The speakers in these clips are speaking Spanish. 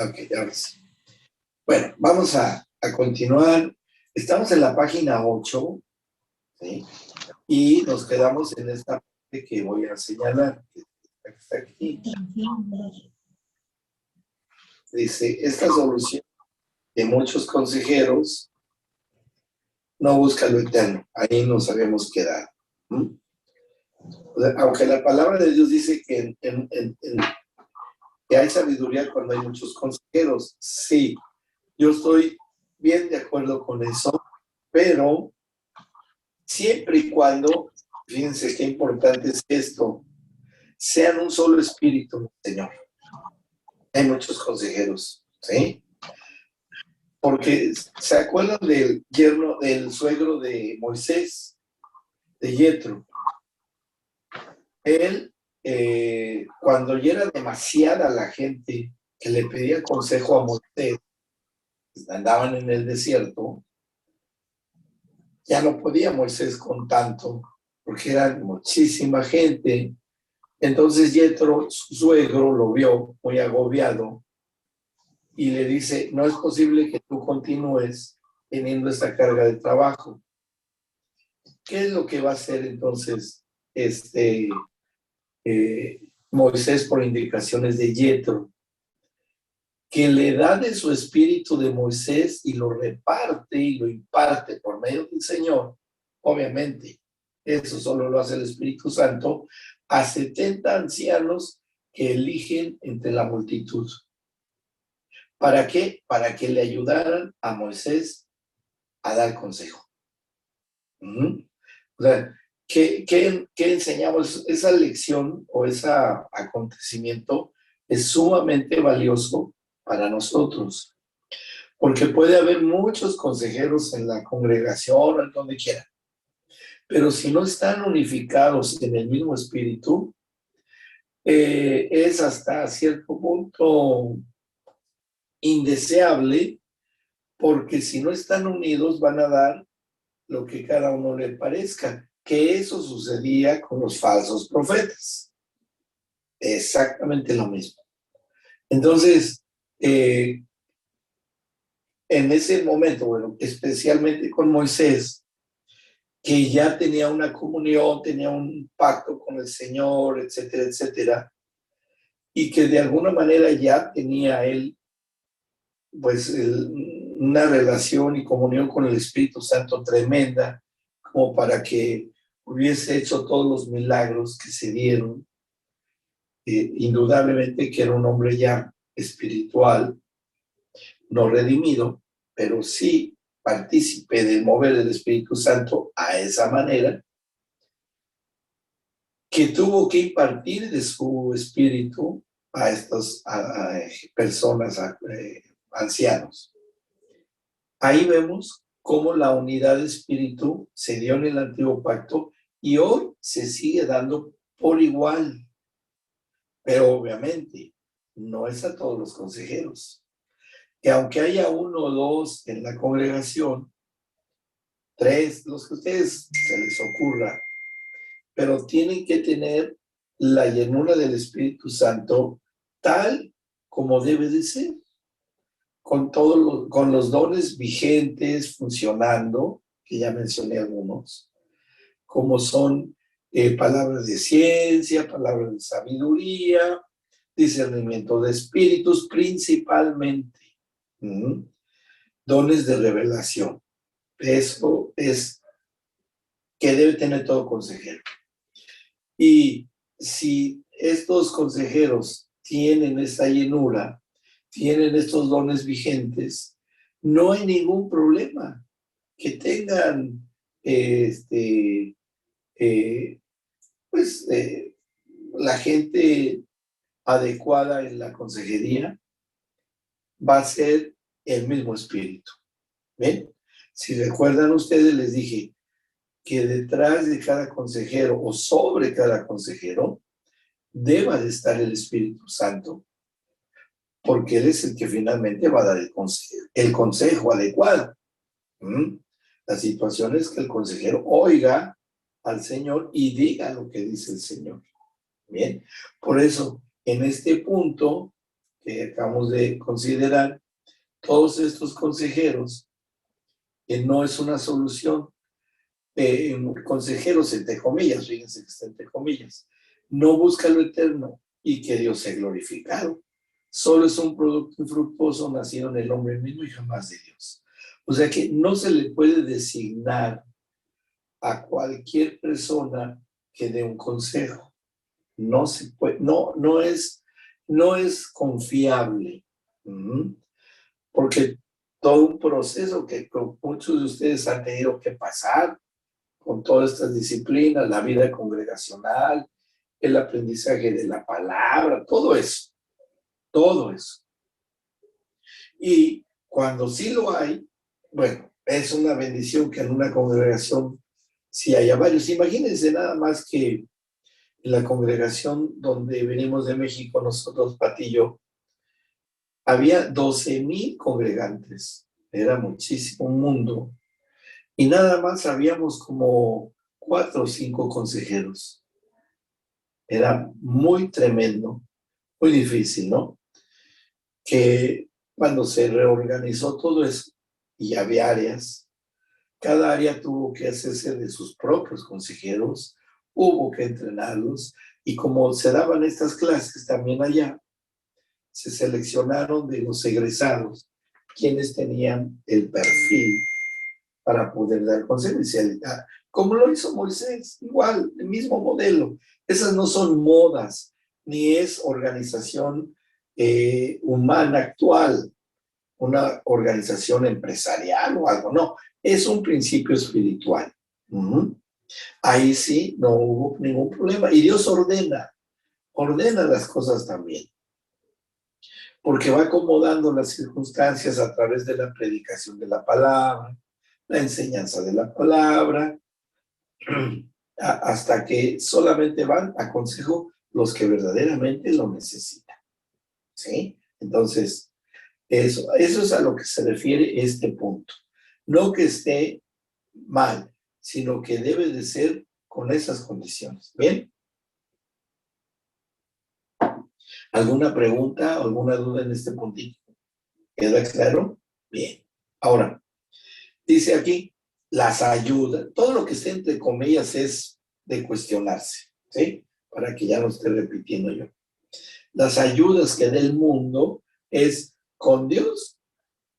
Ok, ahora sí. Bueno, vamos a continuar. Estamos en la página 8, ¿sí? Y nos quedamos en esta parte que voy a señalar, que está aquí. Dice, esta solución de muchos consejeros no busca lo eterno. Ahí nos habíamos quedado. ¿Mm? O sea, aunque la palabra de Dios dice que, que hay sabiduría cuando hay muchos consejeros, sí, yo estoy bien de acuerdo con eso, pero siempre y cuando, fíjense qué importante es esto, sean un solo espíritu, Señor. Hay muchos consejeros, ¿sí? Porque se acuerdan del yerno, del suegro de Moisés, de Yetro. Él, cuando ya era demasiada la gente que le pedía consejo a Moisés, andaban en el desierto, ya no podía Moisés con tanto, porque era muchísima gente. Entonces Yetro, su suegro, lo vio muy agobiado y le dice, no es posible que tú continúes teniendo esta carga de trabajo. ¿Qué es lo que va a hacer entonces Moisés por indicaciones de Yetro? Que le da de su espíritu de Moisés y lo reparte y lo imparte por medio del Señor, obviamente, eso solo lo hace el Espíritu Santo, a 70 ancianos que eligen entre la multitud. ¿Para qué? Para que le ayudaran a Moisés a dar consejo. O sea, ¿qué enseñamos? Esa lección o ese acontecimiento es sumamente valioso para nosotros, porque puede haber muchos consejeros en la congregación o en donde quiera, pero si no están unificados en el mismo espíritu, es hasta cierto punto indeseable, porque si no están unidos van a dar lo que cada uno le parezca, que eso sucedía con los falsos profetas. Exactamente lo mismo. Entonces, en ese momento, bueno, especialmente con Moisés, que ya tenía una comunión, tenía un pacto con el Señor, etcétera, etcétera, y que de alguna manera ya tenía él, pues, una relación y comunión con el Espíritu Santo tremenda, como para que hubiese hecho todos los milagros que se dieron. Indudablemente que era un hombre ya espiritual, no redimido, pero sí partícipe del mover del Espíritu Santo a esa manera, que tuvo que impartir de su espíritu a estas personas, ancianos. Ahí vemos cómo la unidad de espíritu se dio en el antiguo pacto y hoy se sigue dando por igual. Pero obviamente no es a todos los consejeros. Que aunque haya uno o dos en la congregación, 3, los que a ustedes se les ocurra, pero tienen que tener la llenura del Espíritu Santo tal como debe de ser, con con los dones vigentes funcionando, que ya mencioné algunos, como son palabras de ciencia, palabras de sabiduría, discernimiento de espíritus principalmente, dones de revelación. Eso es que debe tener todo consejero. Y si estos consejeros tienen esa llenura, tienen estos dones vigentes, no hay ningún problema. Que tengan la gente adecuada en la consejería, va a ser el mismo espíritu. ¿Ven? Si recuerdan ustedes, les dije que detrás de cada consejero o sobre cada consejero deba de estar el Espíritu Santo, porque Él es el que finalmente va a dar el consejo adecuado. La situación es que el consejero oiga al Señor y diga lo que dice el Señor. Bien, por eso, en este punto que acabamos de considerar, todos estos consejeros, que no es una solución, consejeros entre comillas, fíjense que está entre comillas, no busca lo eterno y que Dios sea glorificado. Solo es un producto infructuoso nacido en el hombre mismo y jamás de Dios. O sea que no se le puede designar a cualquier persona que dé un consejo. No se puede, no es confiable. Porque todo un proceso que muchos de ustedes han tenido que pasar con todas estas disciplinas, la vida congregacional, el aprendizaje de la palabra, todo eso, todo eso. Y cuando sí lo hay, bueno, es una bendición que en una congregación sí haya varios. Imagínense nada más que en la congregación donde venimos de México, nosotros, Patillo, había 12,000 congregantes. Era muchísimo, un mundo. Y nada más habíamos como 4 o 5 consejeros. Era muy tremendo, muy difícil, ¿no? Que cuando se reorganizó todo eso y había áreas, cada área tuvo que hacerse de sus propios consejeros, hubo que entrenarlos y como se daban estas clases también allá, se seleccionaron de los egresados quienes tenían el perfil para poder dar consejo. Como lo hizo Moisés, igual, el mismo modelo. Esas no son modas, ni es organización humana actual, una organización empresarial o algo, no, es un principio espiritual. Ahí sí no hubo ningún problema. Y Dios ordena las cosas también, porque va acomodando las circunstancias a través de la predicación de la palabra, la enseñanza de la palabra, hasta que solamente van a consejo los que verdaderamente lo necesitan. ¿Sí? Entonces, eso es a lo que se refiere este punto. No que esté mal, sino que debe de ser con esas condiciones. ¿Bien? ¿Alguna pregunta, alguna duda en este puntito? ¿Queda claro? Bien. Ahora, dice aquí, las ayudas, todo lo que esté entre comillas es de cuestionarse, ¿sí? Para que ya no esté repitiendo yo. Las ayudas que da el mundo es con Dios,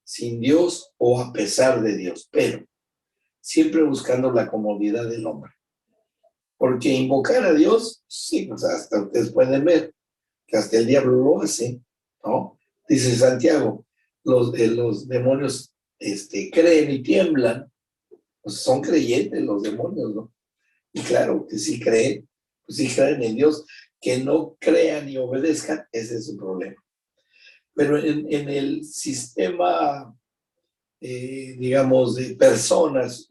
sin Dios o a pesar de Dios, pero siempre buscando la comodidad del hombre. Porque invocar a Dios, sí, pues hasta ustedes pueden ver que hasta el diablo lo hace, ¿no? Dice Santiago, los demonios creen y tiemblan, pues son creyentes los demonios, ¿no? Y claro que sí creen, pues sí creen en Dios. Que no crean y obedezcan, ese es su problema. Pero en el sistema, digamos, de personas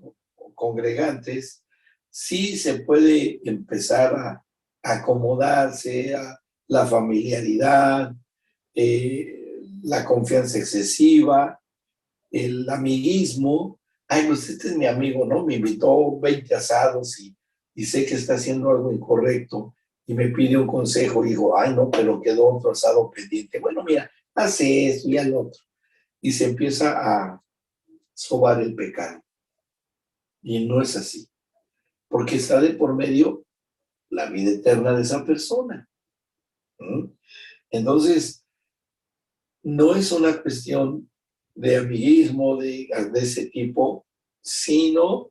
congregantes, sí se puede empezar a acomodarse a la familiaridad, la confianza excesiva, el amiguismo. Ay, pues este es mi amigo, ¿no? Me invitó 20 asados y sé que está haciendo algo incorrecto y me pide un consejo. Y digo, ay, no, pero quedó otro asado pendiente. Bueno, mira, hace esto y al otro. Y se empieza a sobar el pecado. Y no es así, porque está de por medio la vida eterna de esa persona. Entonces, no es una cuestión de amiguismo de ese tipo, sino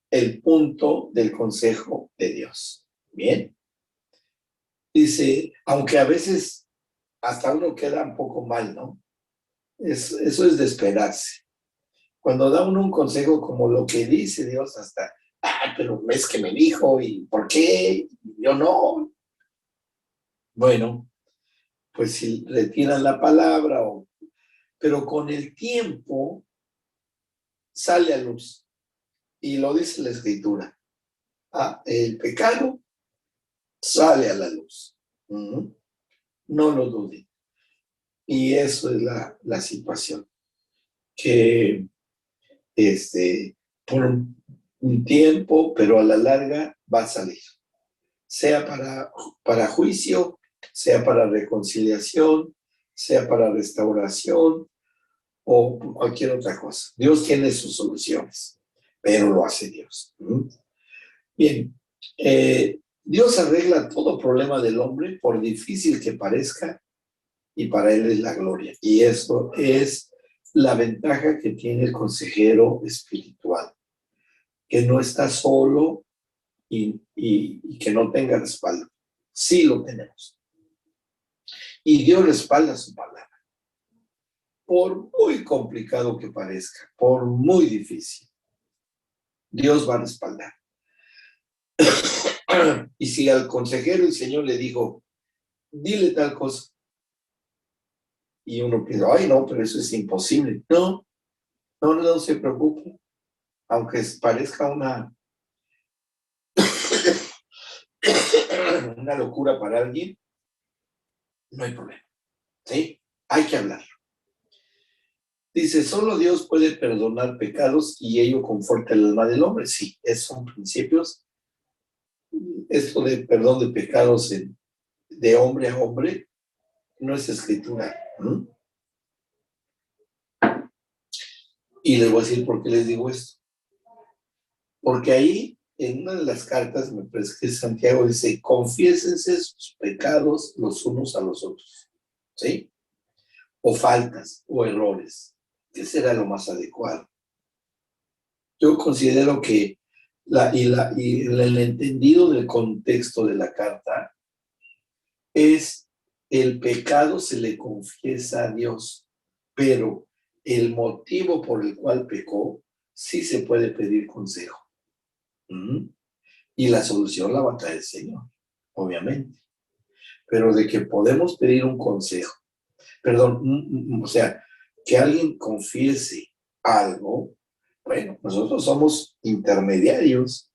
el punto del consejo de Dios. Bien. Dice, aunque a veces hasta uno queda un poco mal, ¿no? Eso es de esperarse. Cuando da uno un consejo como lo que dice Dios, hasta, pero es que me dijo, ¿y por qué? Yo no. Bueno, pues si retiran la palabra, pero con el tiempo sale a luz. Y lo dice la Escritura. El pecado sale a la luz. No lo duden. Y eso es la situación. Que por un tiempo, pero a la larga va a salir. Sea para juicio, sea para reconciliación, sea para restauración o por cualquier otra cosa. Dios tiene sus soluciones, pero lo hace Dios. Bien, Dios arregla todo problema del hombre, por difícil que parezca, y para Él es la gloria. Y eso es la ventaja que tiene el consejero espiritual, que no está solo y que no tenga respaldo. Sí lo tenemos. Y Dios respalda su palabra. Por muy complicado que parezca, por muy difícil, Dios va a respaldar. Y si al consejero el Señor le dijo, dile tal cosa, y uno piensa, ay no, pero eso es imposible. No, no se preocupe, aunque parezca una locura para alguien, no hay problema, ¿sí? Hay que hablar. Dice, solo Dios puede perdonar pecados y ello conforta el alma del hombre. Sí, esos son principios. Esto de perdón de pecados de hombre a hombre no es escritura. Y les voy a decir por qué les digo esto. Porque ahí, en una de las cartas, me parece que Santiago dice, confiésense sus pecados los unos a los otros. ¿Sí? O faltas, o errores. ¿Qué será lo más adecuado? Yo considero que el entendido del contexto de la carta es el pecado se le confiesa a Dios, pero el motivo por el cual pecó sí se puede pedir consejo. Y la solución la va a traer el Señor, obviamente. Pero de que podemos pedir un consejo, perdón, o sea, que alguien confiese algo, bueno, nosotros somos intermediarios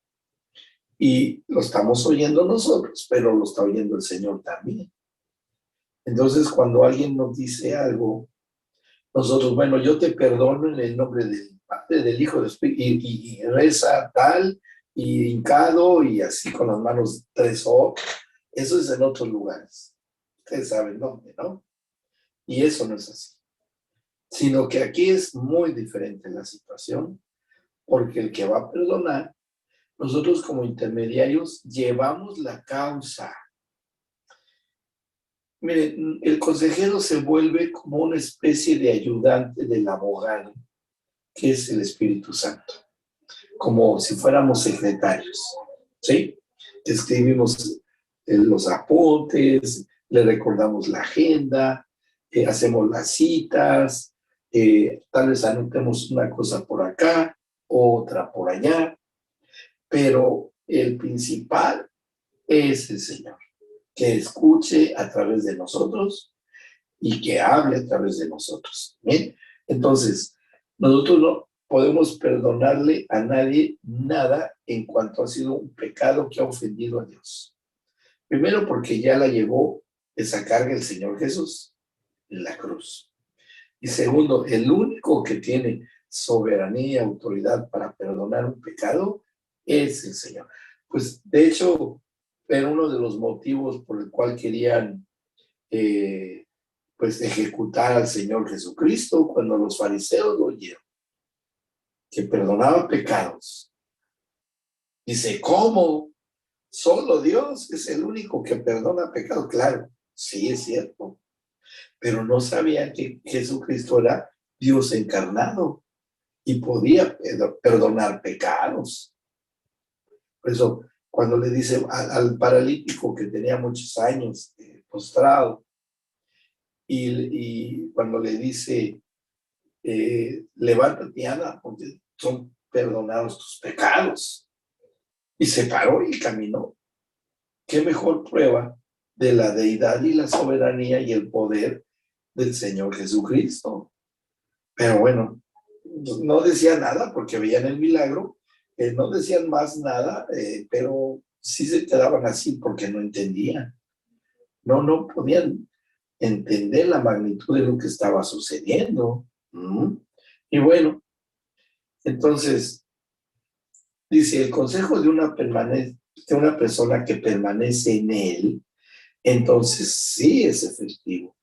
y lo estamos oyendo nosotros, pero lo está oyendo el Señor también. Entonces, cuando alguien nos dice algo, nosotros, bueno, yo te perdono en el nombre del Padre, del Hijo, del Espíritu, y reza tal, y hincado, y así con las manos tres o eso es en otros lugares. Ustedes saben dónde, ¿no? Y eso no es así. Sino que aquí es muy diferente la situación, porque el que va a perdonar, nosotros como intermediarios llevamos la causa. Miren, el consejero se vuelve como una especie de ayudante del abogado, que es el Espíritu Santo, como si fuéramos secretarios, ¿sí? Escribimos los apuntes, le recordamos la agenda, hacemos las citas, tal vez anotemos una cosa por acá, otra por allá, pero el principal es el Señor, que escuche a través de nosotros y que hable a través de nosotros. ¿Bien? Entonces, nosotros no podemos perdonarle a nadie nada en cuanto ha sido un pecado que ha ofendido a Dios. Primero porque ya la llevó esa carga el Señor Jesús en la cruz. Y segundo, el único que tiene soberanía y autoridad para perdonar un pecado es el Señor. Pues de hecho, era uno de los motivos por el cual querían pues ejecutar al Señor Jesucristo cuando los fariseos lo oyeron, que perdonaba pecados. Dice, ¿cómo? Solo Dios es el único que perdona pecados. Claro, sí es cierto, pero no sabían que Jesucristo era Dios encarnado y podía perdonar pecados. Por eso, cuando le dice al paralítico que tenía muchos años postrado, y cuando le dice, levántate y anda, porque son perdonados tus pecados. Y se paró y caminó. ¿Qué mejor prueba de la deidad y la soberanía y el poder del Señor Jesucristo? Pero bueno, no decía nada porque veían el milagro, no decían más nada, pero sí se quedaban así porque no entendían. No podían entender la magnitud de lo que estaba sucediendo. Y bueno, entonces, dice, el consejo de una persona que permanece en él, entonces sí es efectivo.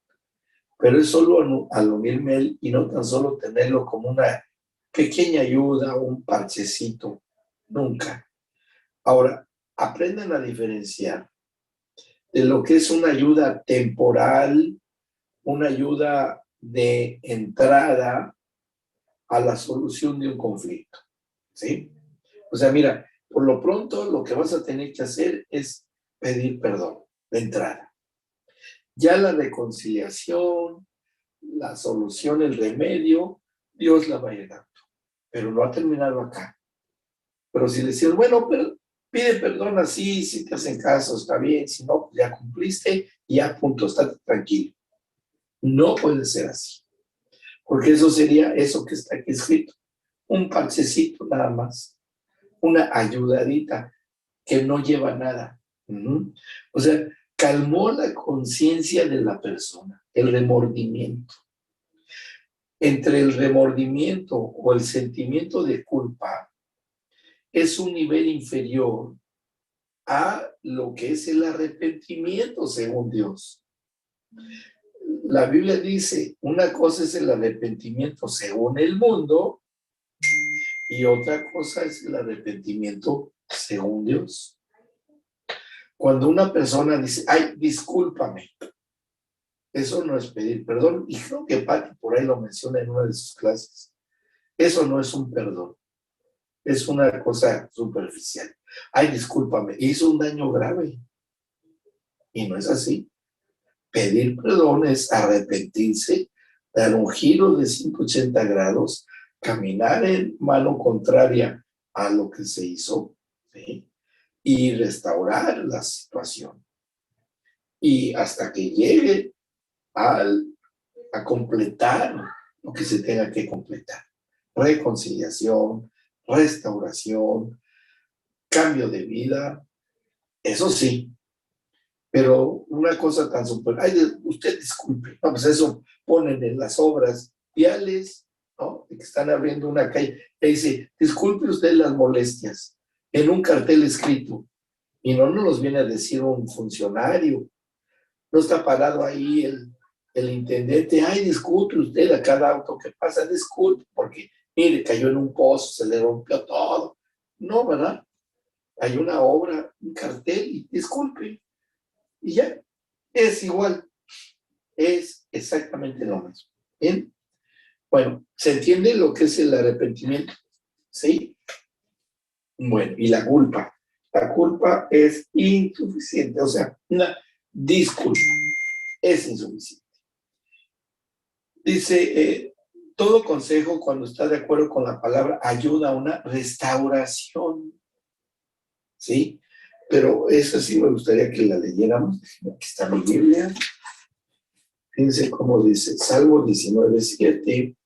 pero es solo al unirme a Él y no tan solo tenerlo como una pequeña ayuda o un parchecito, nunca. Ahora, aprendan a diferenciar de lo que es una ayuda temporal, una ayuda de entrada a la solución de un conflicto, ¿sí? O sea, mira, por lo pronto lo que vas a tener que hacer es pedir perdón de entrada. Ya la reconciliación, la solución, el remedio, Dios la va a ir dando, pero no ha terminado acá. Pero si decías, bueno, pero pide perdón así, si te hacen caso, está bien, si no, ya cumpliste y ya punto, estate tranquilo. No puede ser así, porque eso sería eso que está aquí escrito, un parchecito nada más, una ayudadita que no lleva nada. O sea, calmó la conciencia de la persona, el remordimiento. Entre el remordimiento o el sentimiento de culpa es un nivel inferior a lo que es el arrepentimiento según Dios. La Biblia dice, una cosa es el arrepentimiento según el mundo y otra cosa es el arrepentimiento según Dios. Cuando una persona dice, ay, discúlpame, eso no es pedir perdón, y creo que Pati por ahí lo menciona en una de sus clases. Eso no es un perdón, es una cosa superficial. Ay, discúlpame, hizo un daño grave. Y no es así. Pedir perdón es arrepentirse, dar un giro de 180 grados, caminar en mano contraria a lo que se hizo, ¿sí? Y restaurar la situación. Y hasta que llegue a completar lo que se tenga que completar. Reconciliación, restauración, cambio de vida, eso sí, pero una cosa tan super, ay, usted disculpe, no, pues eso ponen en las obras viales, ¿no? Que están abriendo una calle, y dice, disculpe usted las molestias, en un cartel escrito, y no nos los viene a decir un funcionario, no está parado ahí el intendente, ay, disculpe usted a cada auto que pasa, disculpe, porque mire, cayó en un pozo, se le rompió todo. No, ¿verdad? Hay una obra, un cartel, y disculpe. Y ya, es igual, es exactamente lo mismo. ¿Bien? Bueno, ¿se entiende lo que es el arrepentimiento? ¿Sí? Bueno, y la culpa. La culpa es insuficiente, o sea, una disculpa es insuficiente. Dice, todo consejo cuando está de acuerdo con la palabra ayuda a una restauración, ¿sí? Pero eso sí me gustaría que la leyéramos. Aquí está mi Biblia. Fíjense cómo dice, Salmo 19:7,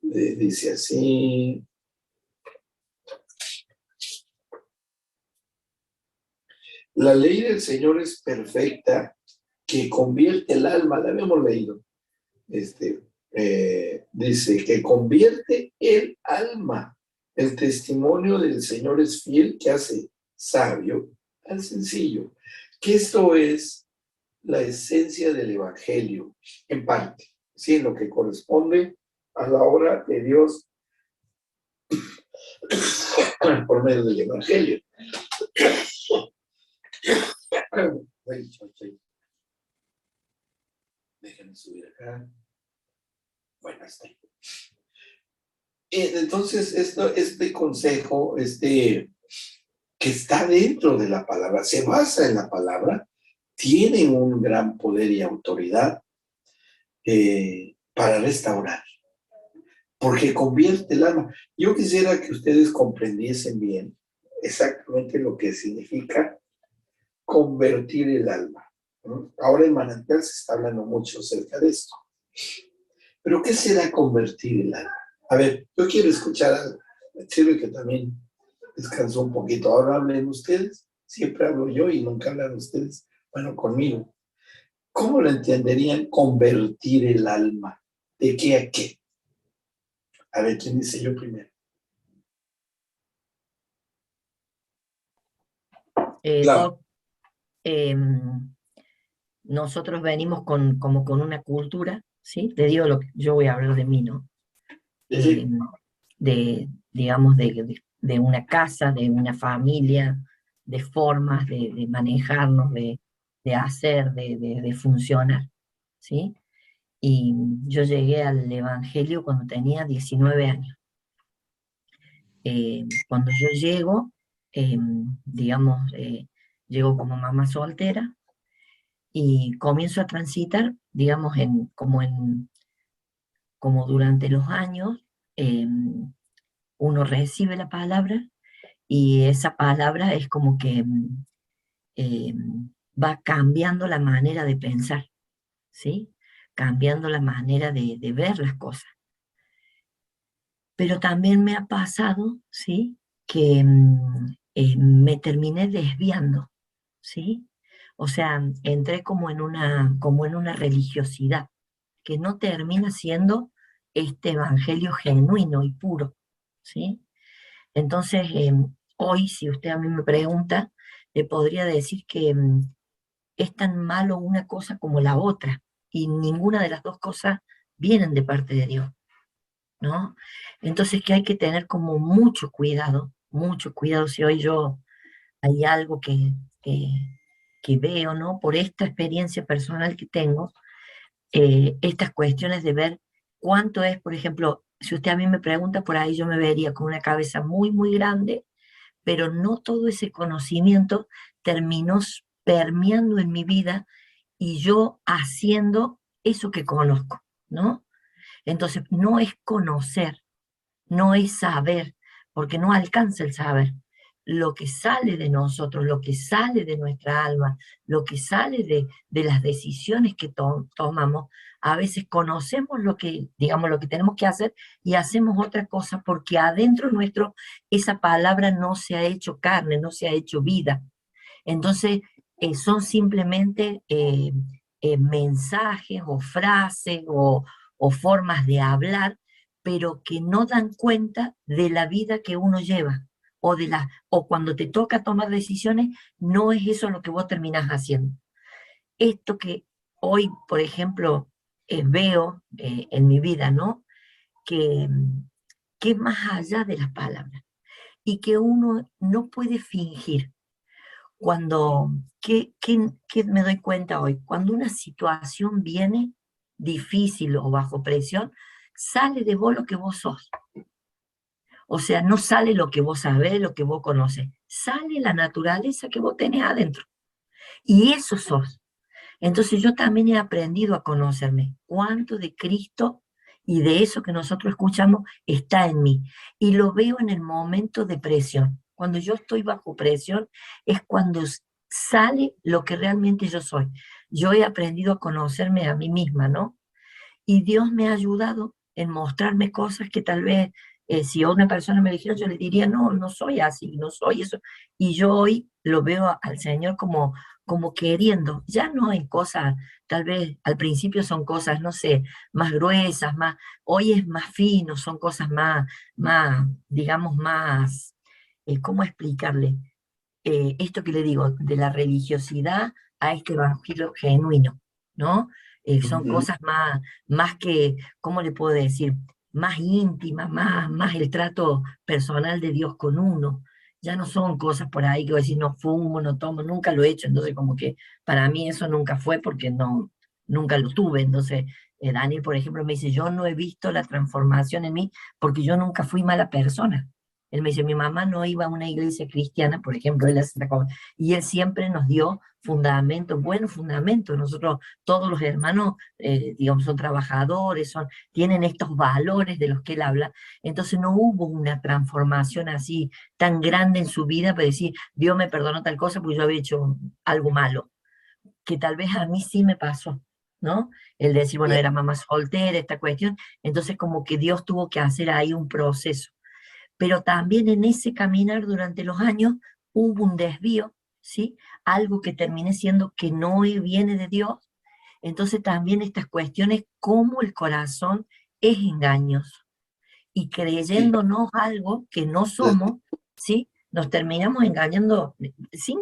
dice así, la ley del Señor es perfecta, que convierte el alma, la habíamos leído, dice que convierte el alma. El testimonio del Señor es fiel, que hace sabio al sencillo. Que esto es la esencia del Evangelio, en parte, ¿sí? En lo que corresponde a la obra de Dios por medio del Evangelio. Déjenme subir acá. Bueno, está. Entonces, este consejo, que está dentro de la palabra, se basa en la palabra, tiene un gran poder y autoridad para restaurar, porque convierte el alma. Yo quisiera que ustedes comprendiesen bien exactamente lo que significa convertir el alma, ¿no? Ahora en Manantial se está hablando mucho acerca de esto. Pero ¿qué será convertir el alma? A ver, yo quiero escuchar algo. Sirve que también descansó un poquito. Ahora hablen ustedes. Siempre hablo yo y nunca hablan ustedes. Bueno, conmigo. ¿Cómo lo entenderían convertir el alma? ¿De qué a qué? A ver, ¿quién dice yo primero? Claro. Doc, em, nosotros venimos como con una cultura, ¿sí? Te digo yo voy a hablar de mí, ¿no? Sí, Eh, sí. digamos, de una casa, de una familia, de formas de manejarnos, de hacer, de funcionar, ¿sí? Y yo llegué al Evangelio cuando tenía 19 años. Cuando yo llego, digamos, llego como mamá soltera y comienzo a transitar, digamos, como durante los años, eh, uno recibe la palabra y esa palabra es como que eh, va cambiando la manera de pensar, ¿sí? Cambiando la manera de ver las cosas. Pero también me ha pasado, ¿sí? Que me terminé desviando, ¿sí? O sea, entré como en una religiosidad que no termina siendo este evangelio genuino y puro, ¿sí? Entonces, hoy, si usted a mí me pregunta, le podría decir que es tan malo una cosa como la otra, y ninguna de las dos cosas vienen de parte de Dios, ¿no? Entonces que hay que tener como mucho cuidado si hoy yo hay algo que, que veo, ¿no? Por esta experiencia personal que tengo, estas cuestiones de ver cuánto es, por ejemplo, si usted a mí me pregunta, por ahí yo me vería con una cabeza muy grande, pero no todo ese conocimiento terminó permeando en mi vida y yo haciendo eso que conozco, ¿no? Entonces, no es conocer, no es saber, porque no alcanza el saber. Lo que sale de nosotros, lo que sale de nuestra alma, lo que sale de las decisiones que tomamos, a veces conocemos lo que, digamos, lo que tenemos que hacer y hacemos otra cosa porque adentro nuestro esa palabra no se ha hecho carne, no se ha hecho vida. Entonces, son simplemente mensajes o frases o formas de hablar, pero que no dan cuenta de la vida que uno lleva. O cuando te toca tomar decisiones, no es eso lo que vos terminás haciendo. Esto que hoy, por ejemplo, veo en mi vida, ¿no? Que, que es más allá de las palabras y que uno no puede fingir cuando, ¿qué me doy cuenta hoy? Cuando una situación viene difícil o bajo presión, sale de vos lo que vos sos. O sea, no sale lo que vos sabés, lo que vos conocés. Sale la naturaleza que vos tenés adentro. Y eso sos. Entonces yo también he aprendido a conocerme. Cuánto de Cristo y de eso que nosotros escuchamos está en mí. Y lo veo en el momento de presión. Cuando yo estoy bajo presión es cuando sale lo que realmente yo soy. Yo he aprendido a conocerme a mí misma, ¿no? Y Dios me ha ayudado en mostrarme cosas que tal vez si a una persona me dijera, yo le diría, no, no soy así, no soy eso. Y yo hoy lo veo al Señor como queriendo, ya no en cosas, tal vez al principio son cosas, no sé, más gruesas, hoy es más fino, son cosas digamos, más, ¿cómo explicarle? Esto que le digo, de la religiosidad a este evangelio genuino, ¿no? Son Ujú. cosas más que, ¿cómo le puedo decir? Más íntimas, más el trato personal de Dios con uno. Ya no son cosas por ahí que voy a decir, no fumo, no tomo, nunca lo he hecho, entonces como que para mí eso nunca fue porque nunca lo tuve. Entonces, Daniel, por ejemplo, me dice, yo no he visto la transformación en mí porque yo nunca fui mala persona. Él me dice, mi mamá no iba a una iglesia cristiana, por ejemplo, y él siempre nos dio fundamentos, buenos fundamentos. Nosotros, todos los hermanos, digamos, son trabajadores, tienen estos valores de los que él habla. Entonces no hubo una transformación así tan grande en su vida para decir, Dios me perdonó tal cosa porque yo había hecho algo malo, que tal vez a mí sí me pasó, ¿no? El decir, bueno, Bien. era mamá soltera, esta cuestión. Entonces como que Dios tuvo que hacer ahí un proceso, pero también en ese caminar durante los años hubo un desvío, ¿sí? Algo que terminé siendo que no viene de Dios. Entonces también estas cuestiones, como el corazón es engañoso y Sí. creyéndonos algo que no Entonces, somos, ¿sí? Nos terminamos engañando, sin,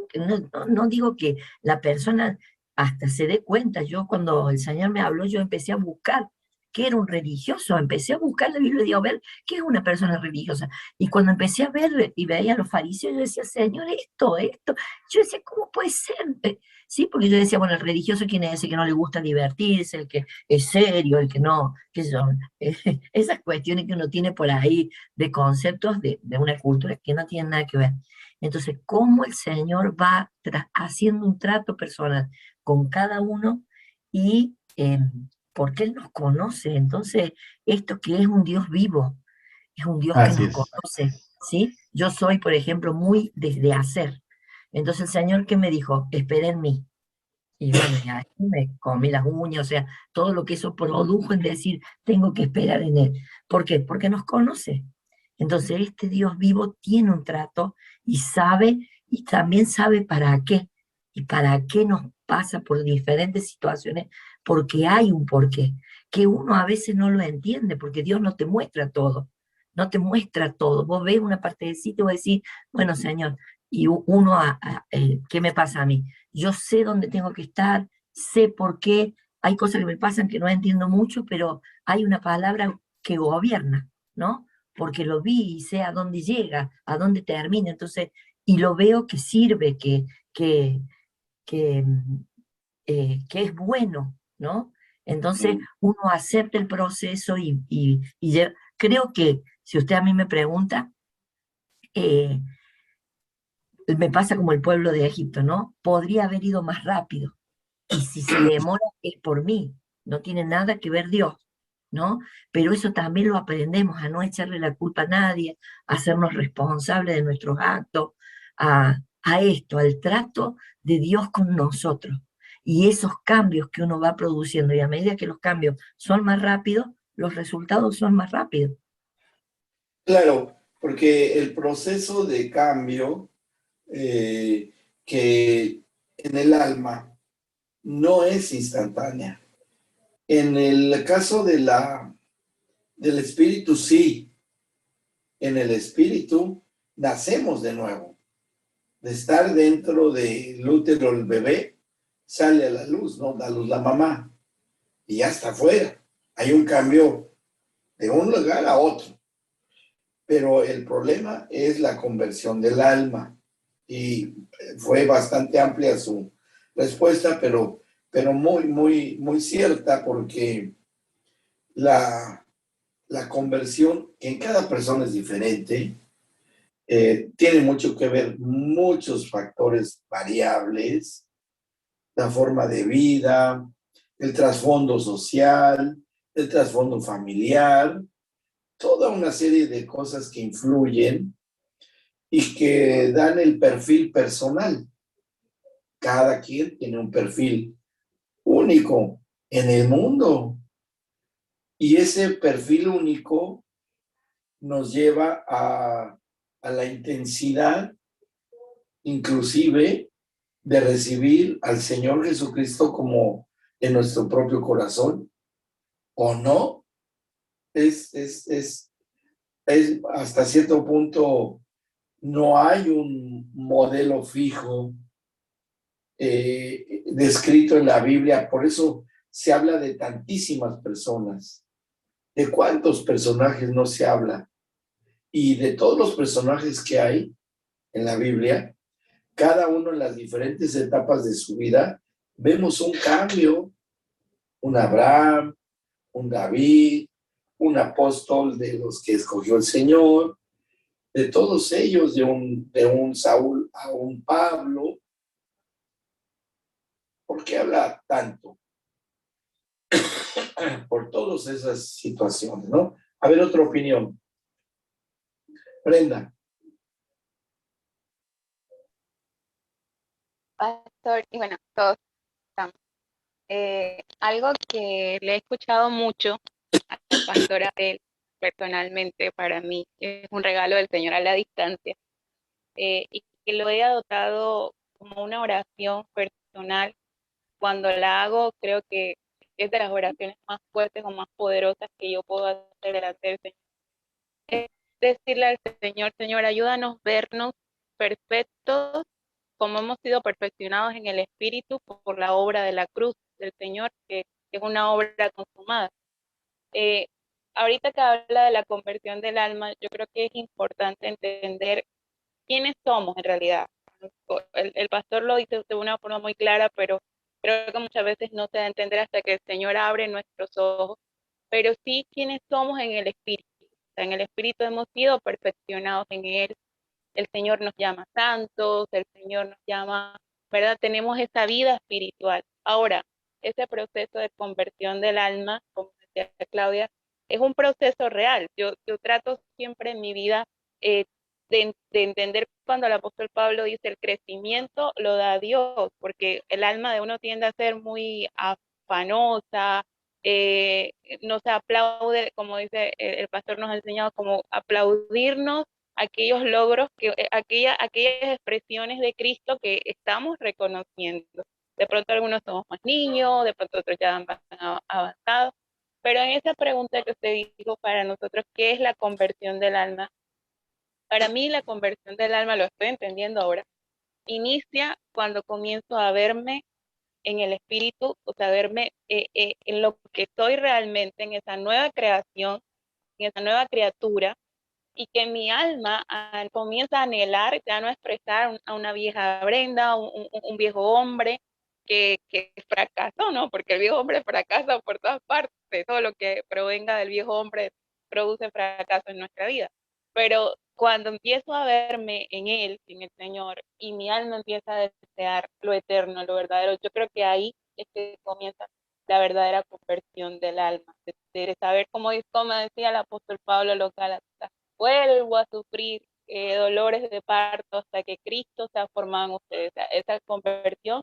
no digo que la persona hasta se dé cuenta. Yo cuando el Señor me habló, yo empecé a buscar qué era un religioso, empecé a buscar la Biblia y digo, a ver, ¿qué es una persona religiosa? Y cuando empecé a ver y veía a los fariseos, yo decía, Señor, esto, yo decía, ¿cómo puede ser? Sí, porque yo decía, bueno, el religioso, ¿quién es ese que no le gusta divertirse, el que es serio, el que no, qué sé yo? Esas cuestiones que uno tiene por ahí de conceptos de una cultura que no tienen nada que ver. Entonces, ¿cómo el Señor va haciendo un trato personal con cada uno y porque Él nos conoce? Entonces, esto que es un Dios vivo, es un Dios que Así nos es. conoce, ¿sí? Yo soy, por ejemplo, muy de hacer. Entonces el Señor que me dijo, espera en mí. Y bueno, ya me comí las uñas, o sea, todo lo que eso produjo en decir, tengo que esperar en Él. ¿Por qué? Porque nos conoce. Entonces este Dios vivo tiene un trato y sabe, y también sabe para qué, y para qué nos pasa por diferentes situaciones, porque hay un porqué, que uno a veces no lo entiende, porque Dios no te muestra todo, no te muestra todo. Vos ves una partecita y vos decís, bueno, Señor, y uno, ¿qué me pasa a mí? Yo sé dónde tengo que estar, sé por qué, hay cosas que me pasan que no entiendo mucho, pero hay una palabra que gobierna, ¿no? Porque lo vi y sé a dónde llega, a dónde termina, entonces, y lo veo que sirve, que, que, que es bueno, ¿no? Entonces, uno acepta el proceso creo que, si usted a mí me pregunta, eh, me pasa como el pueblo de Egipto, ¿no? Podría haber ido más rápido. Y si se demora es por mí, no tiene nada que ver Dios, ¿no? Pero eso también lo aprendemos, a no echarle la culpa a nadie, a hacernos responsables de nuestros actos, a esto, al trato de Dios con nosotros. Y esos cambios que uno va produciendo, y a medida que los cambios son más rápidos, los resultados son más rápidos. Claro, porque el proceso de cambio que en el alma no es instantánea. En el caso del espíritu, sí. En el espíritu nacemos de nuevo. De estar dentro del útero el bebé, sale a la luz, ¿no? Da luz la mamá y ya está afuera. Hay un cambio de un lugar a otro. Pero el problema es la conversión del alma. Y fue bastante amplia su respuesta, pero muy cierta, porque la, la conversión en cada persona es diferente. Tiene mucho que ver muchos factores variables, la forma de vida, el trasfondo social, el trasfondo familiar, toda una serie de cosas que influyen y que dan el perfil personal. Cada quien tiene un perfil único en el mundo y ese perfil único nos lleva a la intensidad inclusive de recibir al Señor Jesucristo como en nuestro propio corazón o no. Es hasta cierto punto, no hay un modelo fijo descrito en la Biblia, por eso se habla de tantísimas personas. ¿De cuántos personajes no se habla? Y de todos los personajes que hay en la Biblia, cada uno en las diferentes etapas de su vida, vemos un cambio, un Abraham, un David, un apóstol de los que escogió el Señor, de todos ellos, de un Saúl a un Pablo. ¿Por qué habla tanto? Por todas esas situaciones, ¿no? A ver, otra opinión. Brenda. Pastor, y bueno, todos estamos. Algo que le he escuchado mucho al pastor Abel, personalmente para mí, es un regalo del Señor a la distancia, y que lo he adoptado como una oración personal. Cuando la hago, creo que es de las oraciones más fuertes o más poderosas que yo puedo hacer delante del Señor. Es decirle al Señor, Señor, ayúdanos a vernos perfectos como hemos sido perfeccionados en el Espíritu por la obra de la cruz del Señor, que es una obra consumada. Ahorita que habla de la conversión del alma, yo creo que es importante entender quiénes somos en realidad. El pastor lo dice de una forma muy clara, pero creo que muchas veces no se da a entender hasta que el Señor abre nuestros ojos, pero sí quiénes somos en el Espíritu. O sea, en el Espíritu hemos sido perfeccionados en Él. El Señor nos llama santos, el Señor nos llama, ¿verdad? Tenemos esa vida espiritual. Ahora, ese proceso de conversión del alma, como decía Claudia, es un proceso real. Yo trato siempre en mi vida de entender cuando el apóstol Pablo dice el crecimiento lo da Dios, porque el alma de uno tiende a ser muy afanosa, no se aplaude, como dice el pastor nos ha enseñado, como aplaudirnos aquellos logros, aquellas expresiones de Cristo que estamos reconociendo. De pronto algunos somos más niños, de pronto otros ya han avanzado, pero en esa pregunta que usted dijo para nosotros, ¿qué es la conversión del alma? Para mí la conversión del alma, lo estoy entendiendo ahora, inicia cuando comienzo a verme en el espíritu, o sea, verme en lo que soy realmente, en esa nueva creación, en esa nueva criatura, y que mi alma comienza a anhelar, ya no expresar a una vieja Brenda, un viejo hombre que fracasó, ¿no? Porque el viejo hombre fracasa por todas partes, todo lo que provenga del viejo hombre produce fracaso en nuestra vida. Pero cuando empiezo a verme en Él, en el Señor, y mi alma empieza a desear lo eterno, lo verdadero, yo creo que ahí es que comienza la verdadera conversión del alma, de saber, como decía el apóstol Pablo a los Gálatas, vuelvo a sufrir dolores de parto hasta que Cristo se ha formado en ustedes. O sea, esa conversión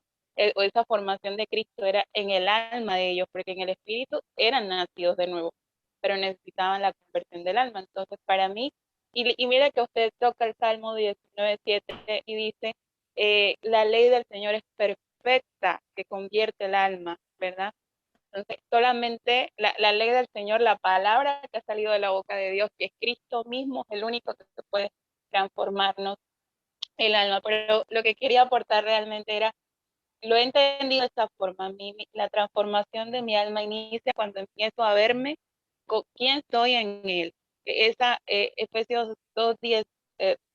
o esa formación de Cristo era en el alma de ellos, porque en el espíritu eran nacidos de nuevo, pero necesitaban la conversión del alma. Entonces, para mí, y mira que usted toca el Salmo 19:7 y dice, la ley del Señor es perfecta, que convierte el alma, ¿verdad? Entonces, solamente la ley del Señor, la palabra que ha salido de la boca de Dios, que es Cristo mismo, es el único que puede transformarnos el alma. Pero lo que quería aportar realmente era, lo he entendido de esta forma, la transformación de mi alma inicia cuando empiezo a verme con quién soy en Él. Efesios 2:10,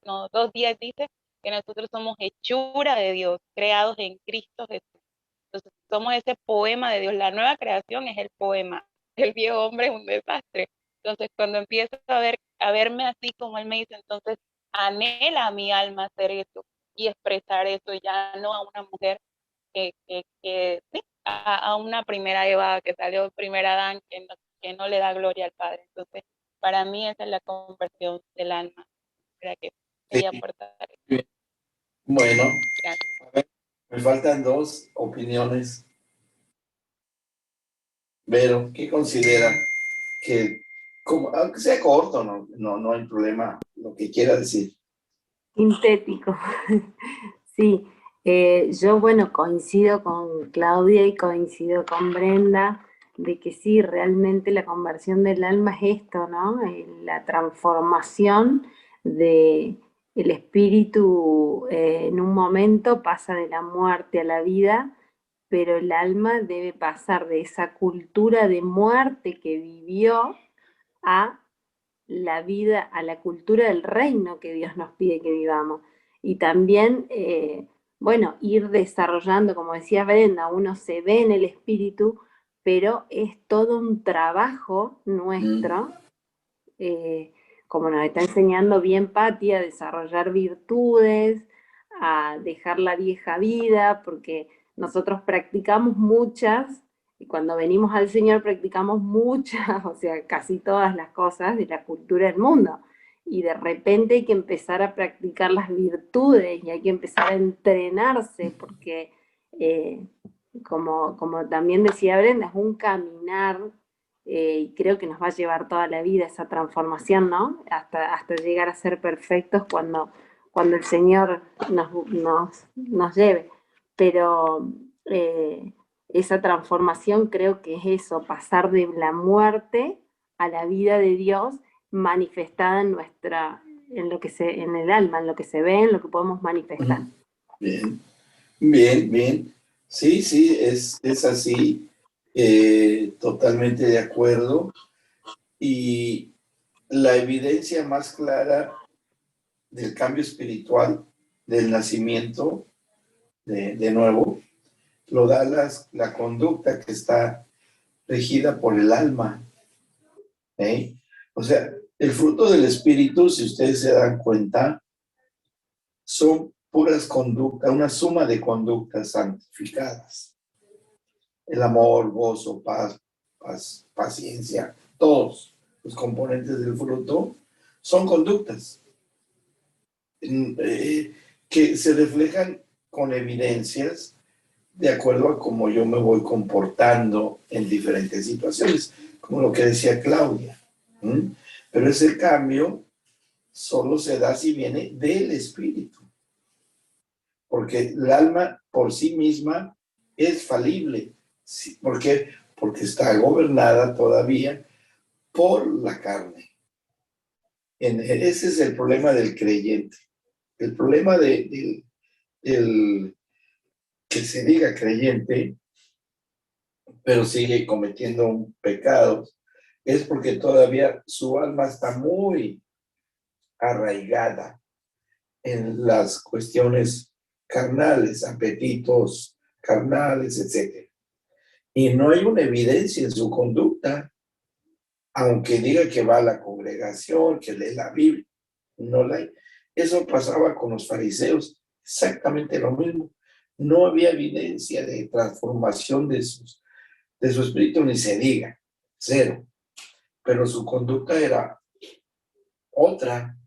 no, 2:10 dice que nosotros somos hechura de Dios, creados en Cristo Jesús. Entonces, somos ese poema de Dios. La nueva creación es el poema. El viejo hombre es un desastre. Entonces, cuando empiezo a verme así como él me dice, entonces anhela a mi alma hacer eso y expresar eso, ya no a una mujer sí, a una primera Eva que salió primera Adán, que no le da gloria al Padre. Entonces, para mí esa es la conversión del alma. Era que quería Sí. aportar. Bueno, Gracias. a ver, me faltan dos opiniones. Vero, ¿qué considera que, como, aunque sea corto, no hay problema, lo que quiera decir? Sintético. Sí, yo bueno, coincido con Claudia y coincido con Brenda de que sí, realmente la conversión del alma es esto, ¿no? La transformación de el espíritu en un momento pasa de la muerte a la vida, pero el alma debe pasar de esa cultura de muerte que vivió a la vida, a la cultura del reino que Dios nos pide que vivamos. Y también, bueno, ir desarrollando, como decía Brenda, uno se ve en el espíritu, pero es todo un trabajo nuestro, como nos está enseñando bien Patti, a desarrollar virtudes, a dejar la vieja vida, porque nosotros practicamos muchas, y cuando venimos al Señor practicamos muchas, o sea, casi todas las cosas de la cultura del mundo. Y de repente hay que empezar a practicar las virtudes y hay que empezar a entrenarse, porque como también decía Brenda, es un caminar y creo que nos va a llevar toda la vida esa transformación, ¿no? Hasta llegar a ser perfectos cuando el Señor nos lleve. Pero esa transformación creo que es eso, pasar de la muerte a la vida de Dios manifestada en el alma, en lo que se ve, en lo que podemos manifestar. Bien, bien, bien. Sí, sí, es así, totalmente de acuerdo. Y la evidencia más clara del cambio espiritual, del nacimiento de nuevo, lo da la conducta que está regida por el alma. ¿Eh? O sea, el fruto del Espíritu, si ustedes se dan cuenta, son puras conductas, una suma de conductas santificadas. El amor, gozo, paz, paciencia, todos los componentes del fruto son conductas que se reflejan con evidencias de acuerdo a cómo yo me voy comportando en diferentes situaciones, como lo que decía Claudia. ¿Mm? Pero ese cambio solo se da si viene del Espíritu, porque el alma por sí misma es falible. ¿Por qué? Porque está gobernada todavía por la carne. Ese es el problema del creyente. El problema del que se diga creyente, pero sigue cometiendo pecados, es porque todavía su alma está muy arraigada en las cuestiones carnales, apetitos carnales, etc. Y no hay una evidencia en su conducta, aunque diga que va a la congregación, que lee la Biblia, no la hay. Eso pasaba con los fariseos, exactamente lo mismo. No había evidencia de transformación de su espíritu, ni se diga, cero. Pero su conducta era otra.